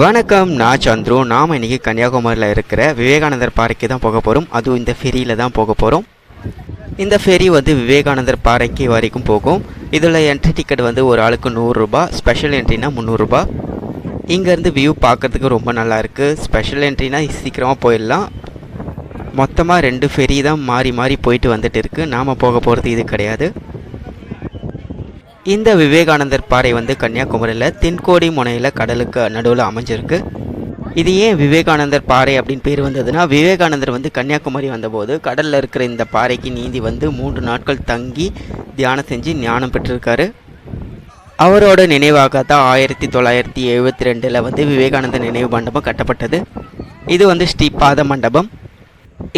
வணக்கம், நான் சந்துரு. நாம் இன்றைக்கி கன்னியாகுமரியில் இருக்கிற விவேகானந்தர் பாறைக்கு தான் போக போகிறோம். அதுவும் இந்த ஃபெரியில் தான் போக போகிறோம். இந்த ஃபெரி விவேகானந்தர் பாறைக்கு வரைக்கும் போகும். இதில் என்ட்ரி டிக்கெட் ஒரு ஆளுக்கு 100 ரூபா, ஸ்பெஷல் என்ட்ரினா 300 ரூபா. இங்கேருந்து வியூ பார்க்குறதுக்கு ரொம்ப நல்லா இருக்குது. ஸ்பெஷல் என்ட்ரினா சீக்கிரமாக போயிடலாம். மொத்தமாக 2 ஃபெரி தான் மாறி மாறி போயிட்டு வந்துட்டு இருக்குது. நாம் போக போகிறது இது கிடையாது. இந்த விவேகானந்தர் பாறை கன்னியாகுமரியில் தென்கோடி முனையில் கடலுக்கு நடுவில் அமைஞ்சிருக்கு. இது ஏன் விவேகானந்தர் பாறை அப்படின்னு பேர் வந்ததுன்னா, விவேகானந்தர் கன்னியாகுமரி வந்தபோது கடலில் இருக்கிற இந்த பாறைக்கு நீந்தி 3 நாட்கள் தங்கி தியானம் செஞ்சு ஞானம் பெற்றிருக்காரு. அவரோட நினைவாக தான் 1972 விவேகானந்தர் நினைவு மண்டபம் கட்டப்பட்டது. இது ஸ்ரீபாத மண்டபம்.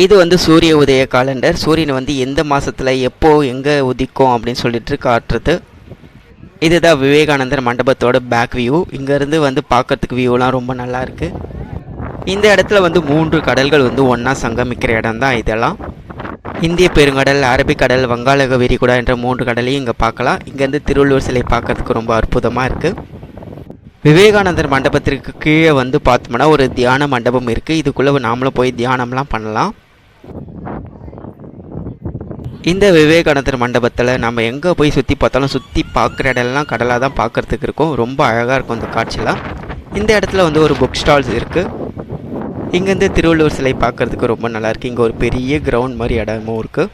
இது சூரிய உதய காலண்டர். சூரியன் எந்த மாதத்தில் எப்போ எங்கே உதிக்கும் அப்படின்னு சொல்லிட்டு காட்டுறது. இதுதான் விவேகானந்தர் மண்டபத்தோட பேக் வியூ. இங்கேருந்து பார்க்கறதுக்கு வியூலாம் ரொம்ப நல்லா இருக்குது. இந்த இடத்துல 3 கடல்கள் ஒன்றா சங்கமிக்கிற இடம் தான் இதெல்லாம். இந்திய பெருங்கடல், அரபிக்கடல், வங்காள விரிகுடா என்ற 3 கடலையும் இங்கே பார்க்கலாம். இங்கேருந்து திருவள்ளுவர் சிலை பார்க்கறதுக்கு ரொம்ப அற்புதமாக இருக்குது. விவேகானந்தர் மண்டபத்திற்கு கீழே பார்த்தோம்னா ஒரு தியான மண்டபம் இருக்குது. இதுக்குள்ளே நாமளும் போய் தியானம்லாம் பண்ணலாம். இந்த விவேகானந்தர் மண்டபத்தில் நம்ம எங்கே போய் சுற்றி பார்த்தாலும் சுற்றி பார்க்குற இடம்லாம் கடலாக தான் பார்க்குறதுக்கு இருக்கும். ரொம்ப அழகாக இருக்கும் இந்த காட்சியெலாம். இந்த இடத்துல ஒரு புக் ஸ்டால்ஸ் இருக்குது. இங்கேருந்து திருவள்ளுவர் சிலை பார்க்குறதுக்கு ரொம்ப நல்லாயிருக்கு. இங்கே ஒரு பெரிய கிரவுண்ட் மாதிரி இடமும் இருக்குது.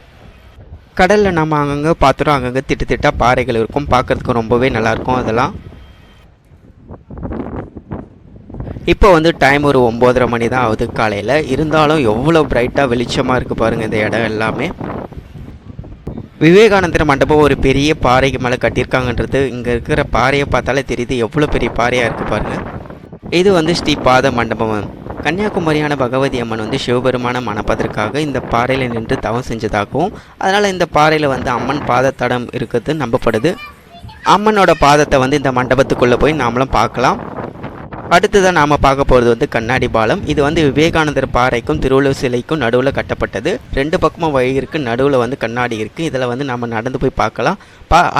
கடலில் நம்ம அங்கங்கே பார்த்துட்டோம். அங்கங்கே திட்டாக பாறைகள் இருக்கும். பார்க்குறதுக்கு ரொம்பவே நல்லாயிருக்கும். அதெல்லாம் இப்போ டைம் ஒரு 9:30 மணி தான் ஆகுது காலையில். இருந்தாலும் எவ்வளோ பிரைட்டாக வெளிச்சமாக இருக்குது பாருங்கள் இந்த இடம் எல்லாமே. விவேகானந்தர் மண்டபம் ஒரு பெரிய பாறைக்கு மேலே கட்டியிருக்காங்கன்றது இங்கே இருக்கிற பாறையை பார்த்தாலே தெரியுது எவ்வளோ பெரிய பாறையாக இருக்குது பாருங்கள். இது ஸ்ரீபாத மண்டபம். கன்னியாகுமரியான பகவதி அம்மன் சிவபெருமானை மணப்பதற்காக இந்த பாறையில் நின்று தவம் செஞ்சதாகவும், அதனால் இந்த பாறையில் அம்மன் பாதத்தடம் இருக்கிறது நம்பப்படுது. அம்மனோட பாதத்தை இந்த மண்டபத்துக்குள்ளே போய் நாமளும் பார்க்கலாம். அடுத்ததான் நாம் பார்க்க போகிறது கண்ணாடி பாலம். இது விவேகானந்தர் பாறைக்கும் திருவள்ளுவர் சிலைக்கும் நடுவில் கட்டப்பட்டது. 2 பக்கமும் வழி இருக்குது. நடுவில் கண்ணாடி இருக்குது. இதில் நம்ம நடந்து போய் பார்க்கலாம்.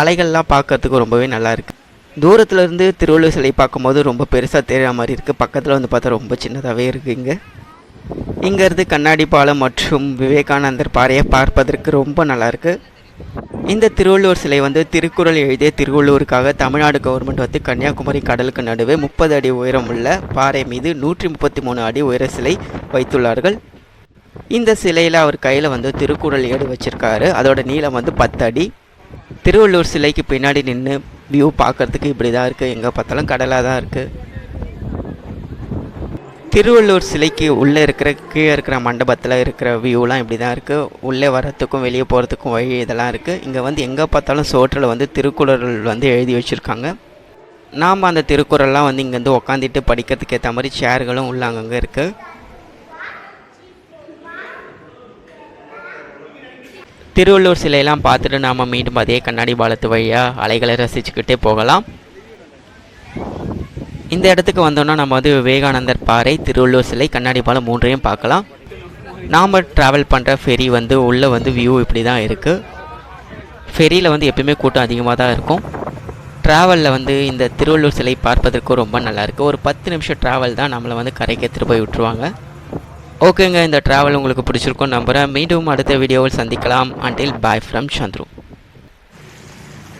அலைகள்லாம் பார்க்கறதுக்கு ரொம்பவே நல்லா இருக்குது. தூரத்துலேருந்து திருவள்ளுவர் சிலை பார்க்கும்போது ரொம்ப பெருசாக தெரிகிற மாதிரி இருக்குது. பக்கத்தில் பார்த்தா ரொம்ப சின்னதாகவே இருக்குது. இங்கேருந்து கண்ணாடி பாலம் மற்றும் விவேகானந்தர் பாறையை பார்ப்பதற்கு ரொம்ப நல்லாயிருக்கு. இந்த திருவள்ளுவர் சிலை திருக்குறள் எழுதிய திருவள்ளுவருக்காக தமிழ்நாடு கவர்மெண்ட் கன்னியாகுமரி கடலுக்கு நடுவே 30 அடி உயரம் உள்ள பாறை மீது 133 அடி உயர சிலை வைத்துள்ளார்கள். இந்த சிலையில் அவர் கையில் திருக்குறள் ஏடு வச்சிருக்காரு. அதோட நீளம் 10 அடி. திருவள்ளுவர் சிலைக்கு பின்னாடி நின்று வியூ பார்க்கறதுக்கு இப்படி தான் இருக்குது. எங்கே பார்த்தாலும் கடலாக தான் இருக்குது. திருவள்ளுவர் சிலைக்கு உள்ளே இருக்கிற கீழே இருக்கிற மண்டபத்தில் இருக்கிற வியூலாம் இப்படி தான் இருக்குது. உள்ளே வரத்துக்கும் வெளியே போகிறதுக்கும் வழி இதெல்லாம் இருக்குது. இங்கே எங்கே பார்த்தாலும் சோற்றில் திருக்குறள் எழுதி வச்சுருக்காங்க. நாம் அந்த திருக்குறள்லாம் இங்கேருந்து உக்காந்துட்டு படிக்கிறதுக்கு ஏற்ற மாதிரி சேர்களும் உள்ள அங்கங்கே இருக்குது. திருவள்ளுவர் சிலையெல்லாம் பார்த்துட்டு நாம் மீண்டும் அதே கண்ணாடி பாலத்து வழியாக அலைகளை ரசிச்சுக்கிட்டே போகலாம். இந்த இடத்துக்கு வந்தோன்னா நம்ம விவேகானந்தர் பாறை, திருவள்ளுவர் சிலை, கண்ணாடி பாலம் 3ஐயும் பார்க்கலாம். நாம் ட்ராவல் பண்ணுற ஃபெரி உள்ளே வியூ இப்படி தான் இருக்குது. ஃபெரியில் எப்பயுமே கூட்டம் அதிகமாக தான் இருக்கும். ட்ராவலில் இந்த திருவள்ளுவர் சிலை பார்ப்பதற்கு ரொம்ப நல்லாயிருக்கு. ஒரு 10 நிமிஷம் ட்ராவல் தான் நம்மளை கரைக்கு எடுத்துகிட்டு போய் விட்டுருவாங்க. ஓகேங்க, இந்த ட்ராவல் உங்களுக்கு பிடிச்சிருக்கும் நம்புகிறேன். மீண்டும் அடுத்த வீடியோவில் சந்திக்கலாம். Until bye from Chandru.